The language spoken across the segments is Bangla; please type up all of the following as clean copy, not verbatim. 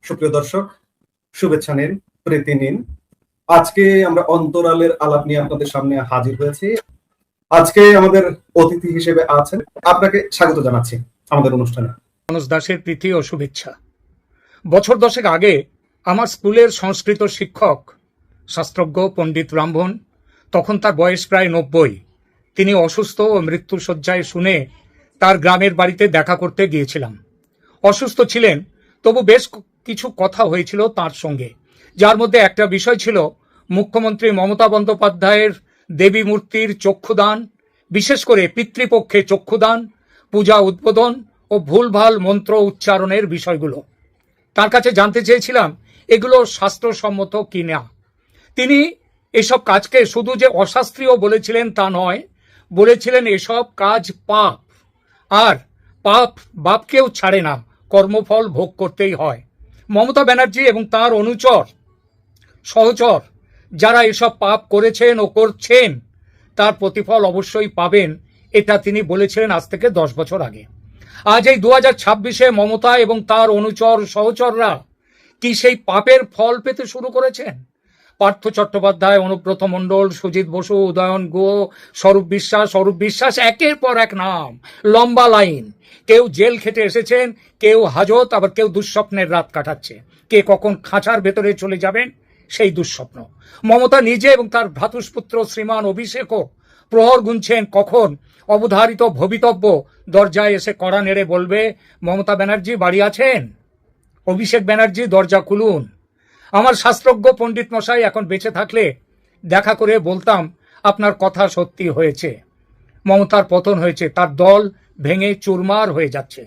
সুপ্রিয় দর্শক, শুভেচ্ছা নিন, প্রীতি নিন। আজকে আমরা অন্তরালের আলাপ নিয়ে আপনাদের সামনে হাজির হয়েছি। আজকে আমাদের অতিথি হিসেবে আছেন, আপনাকে স্বাগত জানাচ্ছি আমাদের অনুষ্ঠানে। মানস দাসের প্রীতি ও শুভেচ্ছা। বছর দশেক আগে আমার স্কুলের সংস্কৃত শিক্ষক, শাস্ত্রজ্ঞ পণ্ডিত ব্রাহ্মণ, তখন তার বয়স প্রায় 90, তিনি অসুস্থ ও মৃত্যুর শয্যায় শুনে তার গ্রামের বাড়িতে দেখা করতে গিয়েছিলাম। অসুস্থ ছিলেন, তবু বেশ কিছু কথা হয়েছিল তার সঙ্গে, যার মধ্যে একটা বিষয় ছিল মুখ্যমন্ত্রী মমতা বন্দ্যোপাধ্যায়ের দেবী মূর্তির চক্ষুদান, বিশেষ করে পিতৃপক্ষে চক্ষুদান, পূজা উদ্বোধন ও ভুলভাল মন্ত্র উচ্চারণের বিষয়গুলো। তার কাছে জানতে চেয়েছিলাম এগুলো শাস্ত্রসম্মত কিনা। তিনি এসব কাজকে শুধু যে অশাস্ত্রীয় বলেছিলেন তা নয়, বলেছিলেন এসব কাজ পাপ, আর পাপ বাপকেও ছাড়ে না, কর্মফল ভোগ করতেই হয়। মমতা ব্যানার্জি এবং তার অনুচর সহচর যারা এসব পাপ করেছেন ও করছেন, তার প্রতিফল অবশ্যই পাবেন, এটা তিনি বলেছিলেন আজ থেকে 10 বছর আগে। আজ এই 2026-এ মমতা এবং তার অনুচর সহচররা কি সেই পাপের ফল পেতে শুরু করেছেন? পার্থ চট্টোপাধ্যায়, অনুব্রত মণ্ডল, সুজিত বসু, উদয়ন গুহ, স্বরূপ বিশ্বাস, একের পর এক নাম, লম্বা লাইন। কেউ জেল খেটে এসেছেন, কেউ হাজত, আবার কেউ দুঃস্বপ্নের রাত কাটাচ্ছে। কে কখন খাঁচার ভেতরে চলে যাবেন সেই দুঃস্বপ্ন। মমতা নিজে এবং তার ভ্রাতুষ্পুত্র শ্রীমান অভিষেকও প্রহর গুনছেন কখন অবধারিত ভবিতব্য দরজায় এসে কড়া নেড়ে বলবে, মমতা ব্যানার্জি বাড়ি আছেন? অভিষেক ব্যানার্জি দরজা খুলুন। আমার শাস্ত্রজ্ঞ পণ্ডিত মশাই এখন বেঁচে থাকলে দেখা করে বলতাম, আপনার কথা সত্যি হয়েছে, মমতার পতন হয়েছে, তার দল ভেঙে চুরমার হয়ে যাচ্ছে।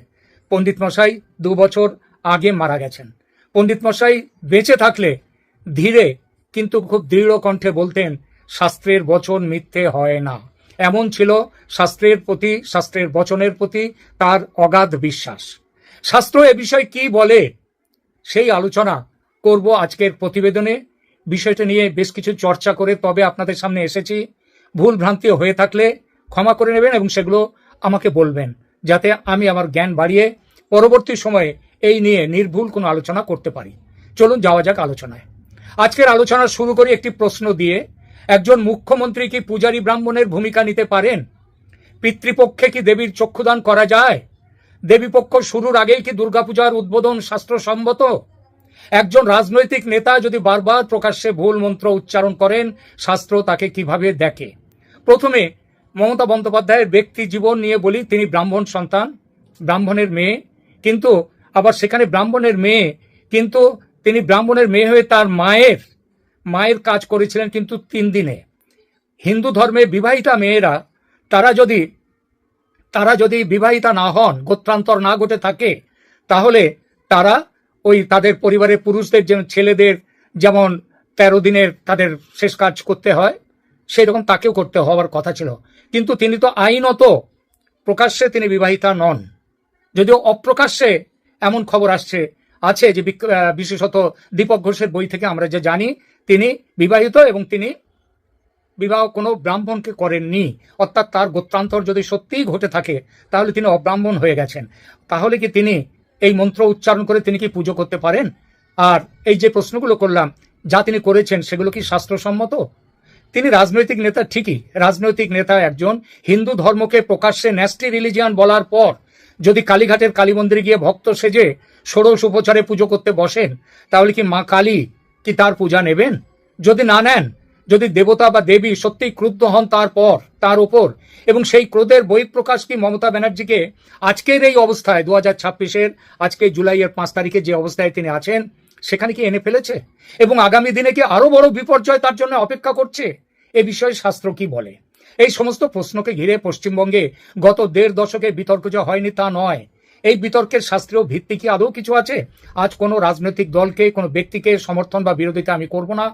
পণ্ডিত মশাই 2 বছর আগে মারা গেছেন। পণ্ডিত মশাই বেঁচে থাকলে ধীরে কিন্তু খুব দৃঢ় কণ্ঠে বলতেন, শাস্ত্রের বচন মিথ্যে হয় না। এমন ছিল শাস্ত্রের প্রতি, শাস্ত্রের বচনের প্রতি তার অগাধ বিশ্বাস। শাস্ত্র এ বিষয় কি বলে সেই আলোচনা করব আজকের প্রতিবেদনে। বিষয়টা নিয়ে বেশ কিছু চর্চা করে তবে আপনাদের সামনে এসেছি। ভুল ভ্রান্তি হয়ে থাকলে ক্ষমা করে নেবেন এবং সেগুলো আমাকে বলবেন, যাতে আমি আমার জ্ঞান বাড়িয়ে পরবর্তী সময়ে এই নিয়ে নির্ভুল কোনো আলোচনা করতে পারি। চলুন যাওয়া যাক আলোচনায়। আজকের আলোচনা শুরু করি একটি প্রশ্ন দিয়ে। একজন মুখ্যমন্ত্রী কি পূজারী ব্রাহ্মণের ভূমিকা নিতে পারেন? পিতৃপক্ষে কি দেবীর চক্ষুদান করা যায়? দেবীপক্ষ শুরুর আগেই কি দুর্গাপূজার উদ্বোধন শাস্ত্রসম্মত? একজন রাজনৈতিক নেতা যদি বারবার প্রকাশ্যে ভুল মন্ত্র উচ্চারণ করেন, শাস্ত্র তাকে কিভাবে দেখে? প্রথমে মমতা বন্দ্যোপাধ্যায়ের ব্যক্তি জীবন নিয়ে বলি। তিনি ব্রাহ্মণ সন্তান, ব্রাহ্মণের মেয়ে, কিন্তু আবার সেখানে ব্রাহ্মণের মেয়ে, কিন্তু তিনি ব্রাহ্মণের মেয়ে হয়ে তার মায়ের কাজ করেছিলেন কিন্তু 3 দিনে। হিন্দু ধর্মে বিবাহিতা মেয়েরা তারা যদি বিবাহিতা না হন, গোত্রান্তর না ঘটে থাকে, তাহলে তারা ওই তাদের পরিবারের পুরুষদের ছেলেদের যেমন 13 দিনের তাদের শেষ কাজ করতে হয়, সেই রকম তাকেও করতে হওয়ার কথা ছিল। কিন্তু তিনি তো আইনত প্রকাশ্যে তিনি বিবাহিতা নন, যদিও অপ্রকাশ্যে এমন খবর আছে যে বিশেষত দীপক ঘোষের বই থেকে আমরা যে জানি তিনি বিবাহিত এবং তিনি বিবাহ কোনো ব্রাহ্মণকে করেননি। অর্থাৎ তার গোত্রান্তর যদি সত্যিই ঘটে থাকে তাহলে তিনি অব্রাহ্মণ হয়ে গেছেন। তাহলে কি তিনি এই মন্ত্র উচ্চারণ করে তিনি কি পুজো করতে পারেন? আর এই যে প্রশ্নগুলো করলাম যা তিনি করেছেন সেগুলো কি শাস্ত্রসম্মত? তিনি রাজনৈতিক নেতা ঠিকই, রাজনৈতিক নেতা একজন। হিন্দু ধর্মকে প্রকাশ্যে ন্যাস্টি রিলিজিয়ান বলার পর যদি কালীঘাটের কালী মন্দিরে গিয়ে ভক্ত সেজে ষোড়শ উপচারে পুজো করতে বসেন, তাহলে কি মা কালী কি তার পূজা নেবেন? যদি না নেন, যদি দেবতা বা দেবী সত্যিই ক্রুদ্ধ হন তার উপর, এবং সেই ক্রোধের বহিঃপ্রকাশ কি মমতা ব্যানার্জিকে আজকের এই অবস্থায় 2026-এর আজকে জুলাইয়ের 5 তারিখে যে অবস্থায় তিনি আছেন সেখানে কি এনে ফেলেছে? এবং আগামী দিনে কি আরো বড় বিপর্যয় তার জন্য অপেক্ষা করছে? এ বিষয়ে শাস্ত্র কি বলে? এই সমস্ত প্রশ্নকে ঘিরে পশ্চিমবঙ্গে গত 1.5 দশকে বিতর্ক যে হয়নি তা নয়। এই বিতর্কের শাস্ত্রীয় ভিত্তি কি আদৌ কিছু আছে? আজ কোনো রাজনৈতিক দলকে, কোনো ব্যক্তিকে সমর্থন বা বিরোধিতা আমি করব না।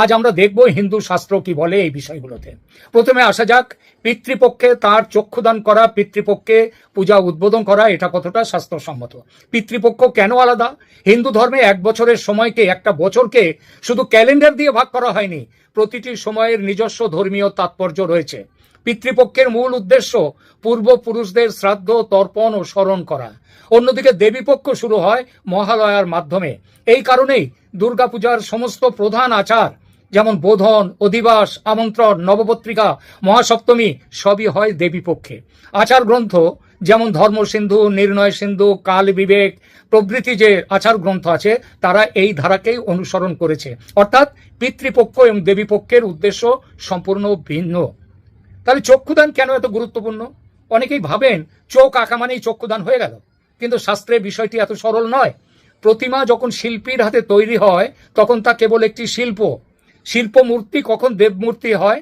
আজ আমরা দেখব হিন্দু শাস্ত্র কি বলে এই বিষয়গুলোতে। প্রথমে আসা যাক, পিতৃপক্ষে তার চক্ষুদান করা, পিতৃপক্ষে পূজা উদ্বোধন করা, এটা কতটা শাস্ত্রসম্মত? পিতৃপক্ষ কেন আলাদা? হিন্দু ধর্মে 1 বছরের সময়কে, একটা বছরকে শুধু ক্যালেন্ডার দিয়ে ভাগ করা হয়নি, প্রতিটি সময়ের নিজস্ব ধর্মীয় তাৎপর্য রয়েছে। পিতৃপক্ষের মূল উদ্দেশ্য পূর্বপুরুষদের শ্রাদ্ধ, তর্পণ ও স্মরণ করা। অন্যদিকে দেবীপক্ষ শুরু হয় মহালয়ার মাধ্যমে। এই কারণেই দুর্গাপূজার সমস্ত প্রধান আচার, যেমন বোধন, অধিবাস, আমন্ত্রণ, নবপত্রিকা, মহাসপ্তমী, সবই হয় দেবীপক্ষে। আচার গ্রন্থ যেমন ধর্মসিন্ধু, নির্ণয় সিন্ধু, কাল বিবেক প্রভৃতি যে আচার গ্রন্থ আছে, তারা এই ধারাকেই অনুসরণ করেছে। অর্থাৎ পিতৃপক্ষ এবং দেবীপক্ষের উদ্দেশ্য সম্পূর্ণ ভিন্ন। তাহলে চক্ষুদান কেন এত গুরুত্বপূর্ণ? অনেকেই ভাবেন চোখ আঁকা মানেই চক্ষুদান হয়ে গেল, কিন্তু শাস্ত্রে বিষয়টি এত সরল নয়। প্রতিমা যখন শিল্পীর হাতে তৈরি হয় তখন তা কেবল একটি শিল্প। শিল্পমূর্তি কখন দেবমূর্তি হয়?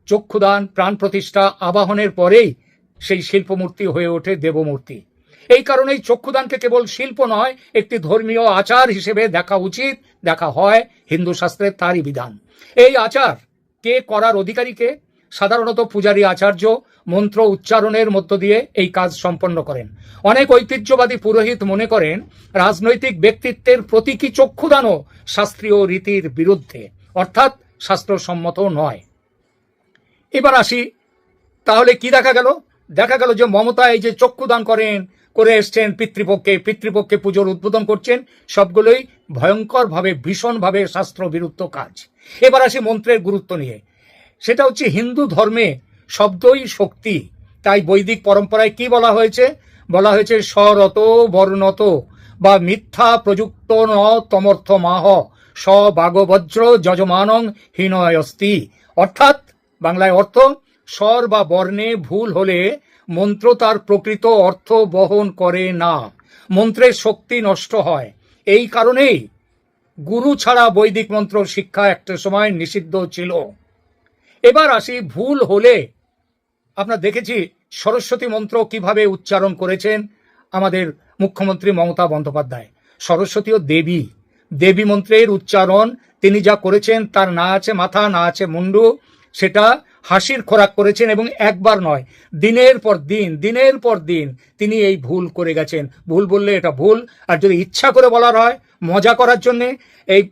চক্ষুদান, প্রাণ প্রতিষ্ঠা, আবাহনের পরেই সেই শিল্পমূর্তি হয়ে ওঠে দেবমূর্তি। এই কারণেই চক্ষুদানকে কেবল শিল্প নয়, একটি ধর্মীয় আচার হিসেবে দেখা উচিত, দেখা হয়। হিন্দু শাস্ত্রের তারই বিধান। এই আচার কে করার অধিকারী কে? সাধারণত পূজারী আচার্য মন্ত্র উচ্চারণের মধ্য দিয়ে এই কাজ সম্পন্ন করেন। অনেক ঐতিহ্যবাদী পুরোহিত মনে করেন রাজনৈতিক ব্যক্তিত্বের প্রতীকী চক্ষুদানও শাস্ত্রীয় রীতির বিরুদ্ধে, অর্থাৎ শাস্ত্রসম্মত নয়। এবার আসি, তাহলে কি দেখা গেল? দেখা গেল যে মমতা এই যে চক্ষুদান করে এসছেন পিতৃপক্ষে পুজোর উদ্বোধন করছেন, সবগুলোই ভয়ঙ্করভাবে, ভীষণভাবে শাস্ত্র বিরুদ্ধ কাজ। এবার আসি মন্ত্রের গুরুত্ব নিয়ে। সেটা হচ্ছে হিন্দু ধর্মে শব্দই শক্তি। তাই বৈদিক পরম্পরায় কি বলা হয়েছে? বলা হয়েছে স্বরত বর্ণত বা মিথ্যা প্রযুক্ত ন তমর্থ মাহ স বাগবজ্র যজমানং হীনয়স্তি। অর্থাৎ বাংলায় অর্থ, স্বর বা বর্ণে ভুল হলে মন্ত্র তার প্রকৃত অর্থ বহন করে না, মন্ত্রের শক্তি নষ্ট হয়। এই কারণেই গুরু ছাড়া বৈদিক মন্ত্র শিক্ষা একটা সময় নিষিদ্ধ ছিল। এবার আসি, ভুল হলে আমরা দেখেছি সরস্বতী মন্ত্র কিভাবে উচ্চারণ করেছেন আমাদের মুখ্যমন্ত্রী মমতা বন্দ্যোপাধ্যায়। সরস্বতী ও দেবী, দেবী মন্ত্রের উচ্চারণ তিনি যা করেছেন, তার না আছে মাথা, না আছে মুন্ডু, সেটা হাসির খোরাক করেছেন। এবং একবার নয়, দিনের পর দিন তিনি এই ভুল করে গেছেন। ভুল বললে এটা ভুল, আর যদি ইচ্ছা করে বলার হয় মজা করার জন্যে, এই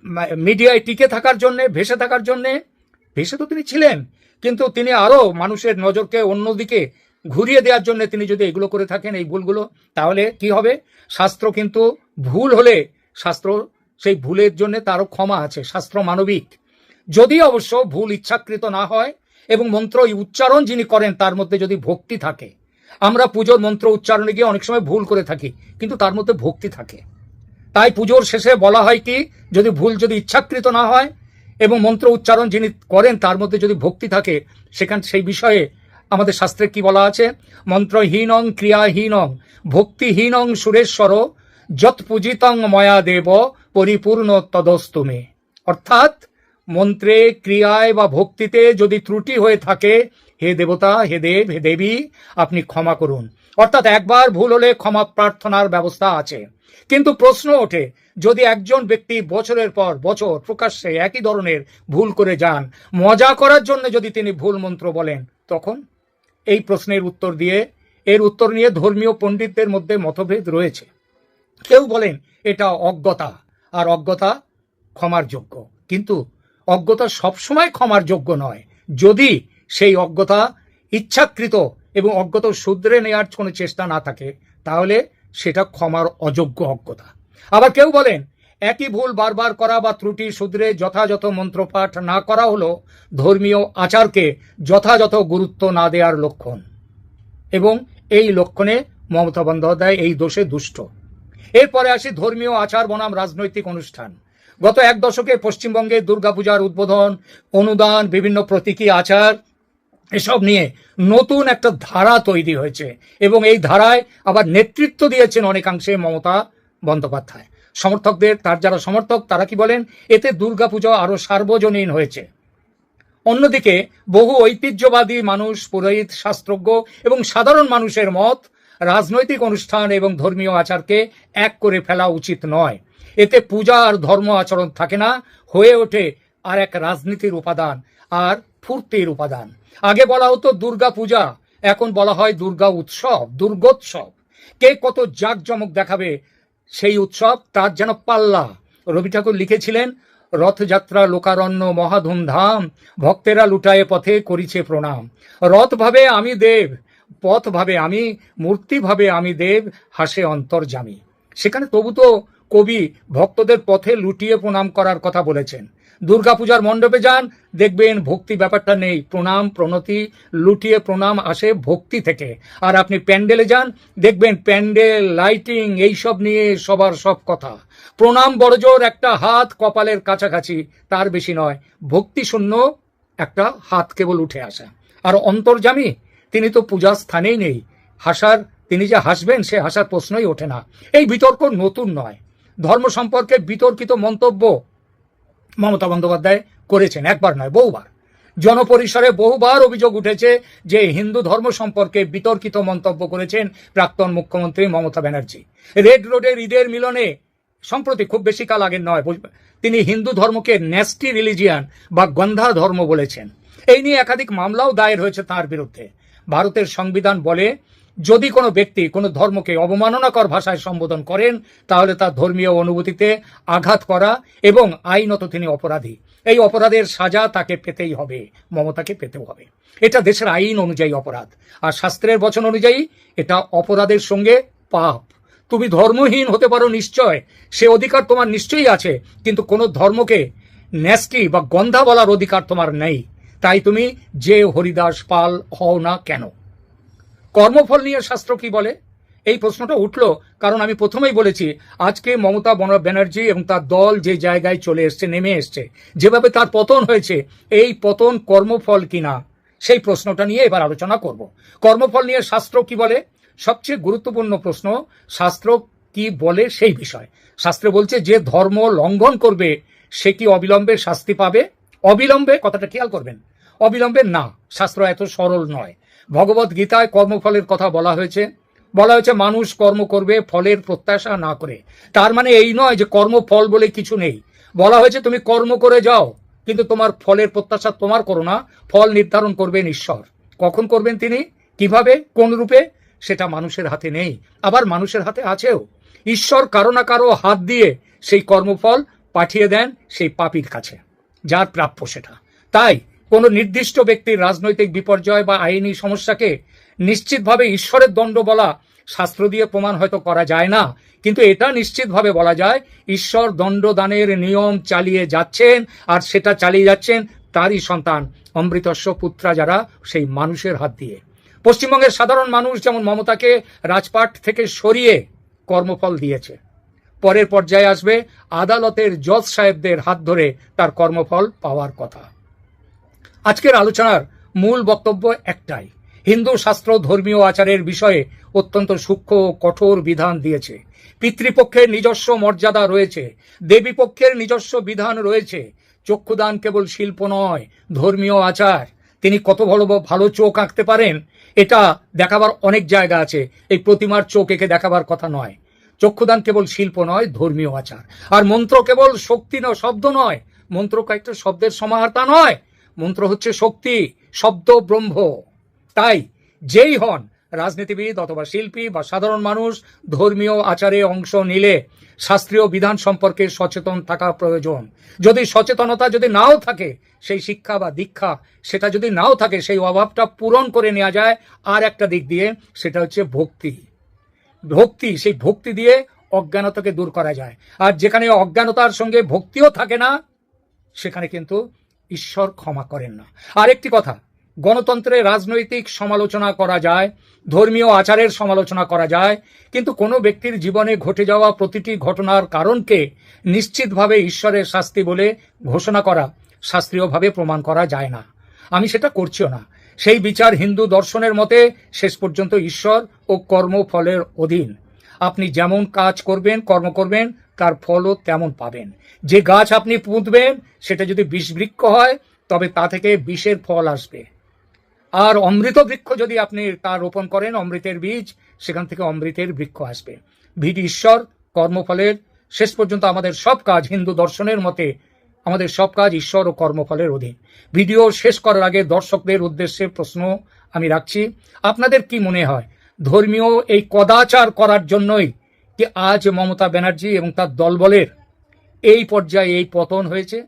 মিডিয়ায় টিকে থাকার জন্যে, ভেসে থাকার জন্যে, ভেসে তো তিনি ছিলেন, কিন্তু তিনি আরো মানুষের নজরকে অন্যদিকে ঘুরিয়ে দেওয়ার জন্য তিনি যদি এগুলো করে থাকেন, এই ভুলগুলো, তাহলে কি হবে? শাস্ত্র কিন্তু ভুল হলে শাস্ত্র সেই ভুলের জন্য তারও ক্ষমা আছে। শাস্ত্র মানবিক, যদি অবশ্য ভুল ইচ্ছাকৃত না হয় এবং মন্ত্র উচ্চারণ যিনি করেন তার মধ্যে যদি ভক্তি থাকে। আমরা পুজোর মন্ত্র উচ্চারণে গিয়ে অনেক সময় ভুল করে থাকি, কিন্তু তার মধ্যে ভক্তি থাকে। তাই পুজোর শেষে বলা হয় কি, যদি ভুল যদি ইচ্ছাকৃত না হয় এবং মন্ত্র উচ্চারণ যিনি করেন তার মধ্যে যদি ভক্তি থাকে, সেই বিষয়ে আমাদের শাস্ত্রে কি বলা আছে? মন্ত্রহীনং ক্রিয়াহীনং ভক্তিহীনং সুরেশ্বর যৎ পূজিতং ময়া দেব পরিপূর্ণ তদস্তুমে। অর্থাৎ মন্ত্রে, ক্রিয়ায় বা ভক্তিতে যদি ত্রুটি হয়ে থাকে, হে দেবতা, হে দেব, হে দেবী, আপনি ক্ষমা করুন। অর্থাৎ একবার ভুল হলে ক্ষমা প্রার্থনার ব্যবস্থা আছে। কিন্তু প্রশ্ন ওঠে, যদি একজন ব্যক্তি বছরের পর বছর প্রকাশ্যে একই ধরনের ভুল করে যান, মজা করার জন্য যদি তিনি ভুল মন্ত্র বলেন, তখন? এই প্রশ্নের এর উত্তর নিয়ে ধর্মীয় পণ্ডিতদের মধ্যে মতভেদ রয়েছে। কেউ বলেন এটা অজ্ঞতা, আর অজ্ঞতা ক্ষমার যোগ্য। কিন্তু অজ্ঞতা সবসময় ক্ষমার যোগ্য নয়। যদি সেই অজ্ঞতা ইচ্ছাকৃত এবং অজ্ঞতা শুধরে নেওয়ার কোনো চেষ্টা না থাকে, তাহলে সেটা ক্ষমার অযোগ্য অজ্ঞতা। আবার কেউ বলেন একই ভুল বারবার করা বা ত্রুটি শুধরে যথাযথ মন্ত্রপাঠ না করা হলো ধর্মীয় আচারকে যথাযথ গুরুত্ব না দেওয়ার লক্ষণ, এবং এই লক্ষণে মমতা বন্দ্যোপাধ্যায় এই দোষে দুষ্ট। এরপরে আসি ধর্মীয় আচার বনাম রাজনৈতিক অনুষ্ঠান। গত এক দশকে পশ্চিমবঙ্গে দুর্গাপূজার উদ্বোধন, অনুদান, বিভিন্ন প্রতীকী আচার, এসব নিয়ে নতুন একটা ধারা তৈরি হয়েছে, এবং এই ধারায় আবার নেতৃত্ব দিয়েছেন অনেকাংশে মমতা বন্দ্যোপাধ্যায়। তার যারা সমর্থক তারা কি বলেন? এতে দুর্গাপূজা আরো সার্বজনীন হয়েছে। অন্যদিকে বহু ঐতিহ্যবাদী মানুষ, পুরোহিত, শাস্ত্রজ্ঞ এবং সাধারণ মানুষের মত, রাজনৈতিক অনুষ্ঠান এবং ধর্মীয় আচারকে এক করে ফেলা উচিত নয়। এতে পূজা আর ধর্ম আচরণ থাকে না, হয়ে ওঠে আর এক রাজনীতির উপাদান আর ফুর্তির উপাদান। আগে বলা হতো দুর্গা পূজা, এখন বলা হয় দুর্গা উৎসব, দুর্গোৎসব। কে কত জাঁকজমক দেখাবে সেই উৎসব, তার যেন পাল্লা। রবি ঠাকুর লিখেছিলেন, রথযাত্রা লোকারণ্য মহাধুমধাম, ভক্তেরা লুটায়ে পথে করিছে প্রণাম। রথ ভাবে আমি দেব, পথ ভাবে আমি, মূর্তি ভাবে আমি দেব, হাসে অন্তর্যামী। সেখানে তবু তো কবি ভক্তদের পথে লুটিয়ে প্রণাম করার কথা বলেছেন। দুর্গাপূজার মণ্ডপে যান, দেখবেন ভক্তি ব্যাপারটা নেই, প্রণাম প্রণতি লুটিয়ে প্রণাম আসে ভক্তি থেকে। আর আপনি প্যান্ডেলে যান, দেখবেন প্যান্ডেল লাইটিং এইসব নিয়ে সবার সব কথা। প্রণাম বড়জোর একটা হাত কপালের কাছাকাছি, তার বেশি নয়, ভক্তি শূন্য একটা হাত কেবল উঠে আসা। আর অন্তর্যামী, তিনি তো পূজার স্থানেই নেই, হাসার, তিনি যে হাসবেন সে হাসার প্রশ্নই ওঠে না। এই বিতর্ক নতুন নয়, ধর্ম সম্পর্কে বিতর্কিত মন্তব্য মমতা বন্দ্যোপাধ্যায় করেছেন, একবার নয় বহুবার। জনপরিসরে বহুবার অভিযোগ উঠেছে যে হিন্দু ধর্ম সম্পর্কে বিতর্কিত মন্তব্য করেছেন প্রাক্তন মুখ্যমন্ত্রী মমতা ব্যানার্জি। রেড রোডের ঈদের মিলনে সম্প্রতি, খুব বেশি কাল আগের নয়, তিনি হিন্দু ধর্মকে ন্যাস্টি রিলিজিয়ান বা গন্ধা ধর্ম বলেছেন। এই নিয়ে একাধিক মামলাও দায়ের হয়েছে তার বিরুদ্ধে। ভারতের সংবিধান বলে, যদি কোনো ব্যক্তি কোনো ধর্মকে অবমাননাকর ভাষায় সম্বোধন করেন, তাহলে তার ধর্মীয় অনুভূতিতে আঘাত করা এবং আইনত তিনি অপরাধী। এই অপরাধের সাজা তাকে পেতেই হবে, মমতাকে পেতেও হবে। এটা দেশের আইন অনুযায়ী অপরাধ, আর শাস্ত্রের বচন অনুযায়ী এটা অপরাধের সঙ্গে পাপ। তুমি ধর্মহীন হতে পারো নিশ্চয়, সে অধিকার তোমার নিশ্চয়ই আছে, কিন্তু কোনো ধর্মকে ন্যাস্টি বা গন্ধা বলার অধিকার তোমার নেই। তাই তুমি যে হরিদাস পাল হও না কেন। কর্মফল নিয়ে শাস্ত্র কি বলে? এই প্রশ্নটা উঠল কারণ আমি প্রথমেই বলেছি, আজকে মমতা ব্যানার্জি এবং তার দল যে জায়গায় চলে এসছে, নেমে এসছে, যেভাবে তার পতন হয়েছে, এই পতন কর্মফল কিনা, সেই প্রশ্নটা নিয়ে এবার আলোচনা করব। কর্মফল নিয়ে শাস্ত্র কি বলে? সবচেয়ে গুরুত্বপূর্ণ প্রশ্ন, শাস্ত্র কি বলে সেই বিষয়। শাস্ত্রে বলছে, যে ধর্ম লঙ্ঘন করবে সে কি অবিলম্বে শাস্তি পাবে? অবিলম্বে, কথাটা খেয়াল করবেন, অবিলম্বে না, শাস্ত্র এত সরল নয়। ভগবত গীতায় কর্মফলের কথা বলা হয়েছে মানুষ কর্ম করবে ফলের প্রত্যাশা না করে। তার মানে এই নয় যে কর্মফল বলে কিছু নেই। বলা হয়েছে তুমি কর্ম করে যাও, কিন্তু তোমার ফলের প্রত্যাশা তোমার করো না, ফল নির্ধারণ করবেন ঈশ্বর। কখন করবেন তিনি, কিভাবে, কোন রূপে, সেটা মানুষের হাতে নেই, আবার মানুষের হাতে আছেও। ঈশ্বর কারো না কারো হাত দিয়ে সেই কর্মফল পাঠিয়ে দেন সেই পাপীর কাছে, যার প্রাপ্য সেটা। তাই কোন নির্দিষ্ট ব্যক্তির রাজনৈতিক বিপর্যয় বা আইনি সমস্যাকে নিশ্চিতভাবে ঈশ্বরের দণ্ড বলা শাস্ত্র দিয়ে প্রমাণ হয়তো করা যায় না, কিন্তু এটা নিশ্চিতভাবে বলা যায় ঈশ্বর দণ্ডদানের নিয়ম চালিয়ে যাচ্ছেন, আর সেটা চালিয়ে যাচ্ছেন তারই সন্তান অমৃতস্য পুত্রা যারা, সেই মানুষের হাত দিয়ে। পশ্চিমবঙ্গের সাধারণ মানুষ যেমন মমতাকে রাজপাট থেকে সরিয়ে কর্মফল দিয়েছে, পরের পর্যায়ে আসবে আদালতের জজ সাহেবদের হাত ধরে তার কর্মফল পাওয়ার কথা। আজকের আলোচনার মূল বক্তব্য একটাই, হিন্দু শাস্ত্র ধর্মীয় আচারের বিষয়ে অত্যন্ত সূক্ষ্ম ও কঠোর বিধান দিয়েছে। পিতৃপক্ষের নিজস্ব মর্যাদা রয়েছে, দেবী পক্ষের নিজস্ব বিধান রয়েছে। চক্ষুদান কেবল শিল্প নয়, ধর্মীয় আচার। তিনি কত ভালো চোখ আঁকতে পারেন এটা দেখাবার অনেক জায়গা আছে, এই প্রতিমার চোখ এঁকে দেখাবার কথা নয়। চক্ষুদান কেবল শিল্প নয়, ধর্মীয় আচার। আর মন্ত্র কেবল শক্তি নয়, শব্দ নয়, মন্ত্র কয়েকটা শব্দের সমাহারতা নয়, মন্ত্র হচ্ছে শক্তি, শব্দ ব্রহ্ম। তাই যেই হন রাজনীতিবিদ অথবা শিল্পী বা সাধারণ মানুষ, ধর্মীয় আচারে অংশ নিলে শাস্ত্রীয় বিধান সম্পর্কে সচেতন থাকা প্রয়োজন। যদি সচেতনতা যদি নাও থাকে, সেই শিক্ষা বা দীক্ষা সেটা যদি নাও থাকে, সেই অভাবটা পূরণ করে নেওয়া যায় আর একটা দিক দিয়ে, সেটা হচ্ছে ভক্তি। ভক্তি, সেই ভক্তি দিয়ে অজ্ঞানতাকে দূর করা যায়। আর যেখানে অজ্ঞানতার সঙ্গে ভক্তিও থাকে না, সেখানে কিন্তু ঈশ্বর ক্ষমা করেন না। আরেকটি কথা, গণতন্ত্রে রাজনৈতিক সমালোচনা করা যায়, ধর্মীয় আচারের সমালোচনা করা যায়, কিন্তু কোনো ব্যক্তির জীবনে ঘটে যাওয়া প্রতিটি ঘটনার কারণকে নিশ্চিতভাবে ঈশ্বরের শাস্তি বলে ঘোষণা করা শাস্ত্রীয়ভাবে প্রমাণ করা যায় না। আমি সেটা করছিও না। সেই বিচার হিন্দু দর্শনের মতে শেষ পর্যন্ত ঈশ্বর ও কর্মফলের অধীন। আপনি যেমন কাজ করবেন, কর্ম করবেন, তার ফলও তেমন পাবেন। যে গাছ আপনি পুঁতবেন সেটা যদি বিষবৃক্ষ হয়, তবে তা থেকে বিষের ফল আসবে। আর অমৃত বৃক্ষ যদি আপনি তা রোপণ করেন, অমৃতের বীজ, সেখান থেকে অমৃতের বৃক্ষ আসবে। ভিড ঈশ্বর, কর্মফলের, শেষ পর্যন্ত আমাদের সব কাজ হিন্দু দর্শনের মতে, আমাদের সব কাজ ঈশ্বর ও কর্মফলের অধীন। ভিডিও শেষ করার আগে দর্শকদের উদ্দেশ্যে প্রশ্ন আমি রাখছি, আপনাদের কি মনে হয় ধর্মীয় এই কদাচার করার জন্যই কি আজ মমতা ব্যানার্জি এবং তার দলবলের এই পর্যায়ে এই পতন হয়েছে?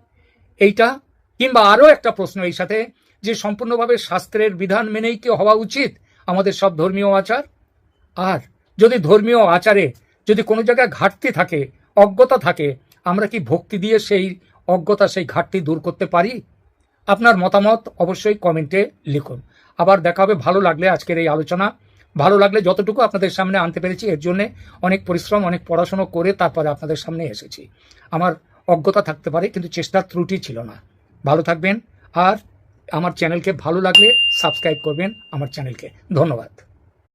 এইটা, কিংবা আরও একটা প্রশ্ন এই সাথে, যে সম্পূর্ণভাবে শাস্ত্রের বিধান মেনেই কি হওয়া উচিত আমাদের সব ধর্মীয় আচার? আর যদি ধর্মীয় আচারে যদি কোনো জায়গায় ঘাটতি থাকে, অজ্ঞতা থাকে, আমরা কি ভক্তি দিয়ে সেই অজ্ঞতা, সেই ঘাটতি দূর করতে পারি? আপনার মতামত অবশ্যই কমেন্টে লিখুন। আবার দেখা হবে। ভালো লাগলে আজকের এই আলোচনা, ভালো লাগলে যতটুকু আপনাদের সামনে আনতে পেরেছি, এর জন্য অনেক পরিশ্রম, অনেক পড়াশোনা করে তারপরে আপনাদের সামনে এসেছি। আমার অজ্ঞতা থাকতে পারে, কিন্তু চেষ্টার ত্রুটি ছিল না। ভালো থাকবেন, আর আমার চ্যানেলকে ভালো লাগলে সাবস্ক্রাইব করবেন আমার চ্যানেলকে। ধন্যবাদ।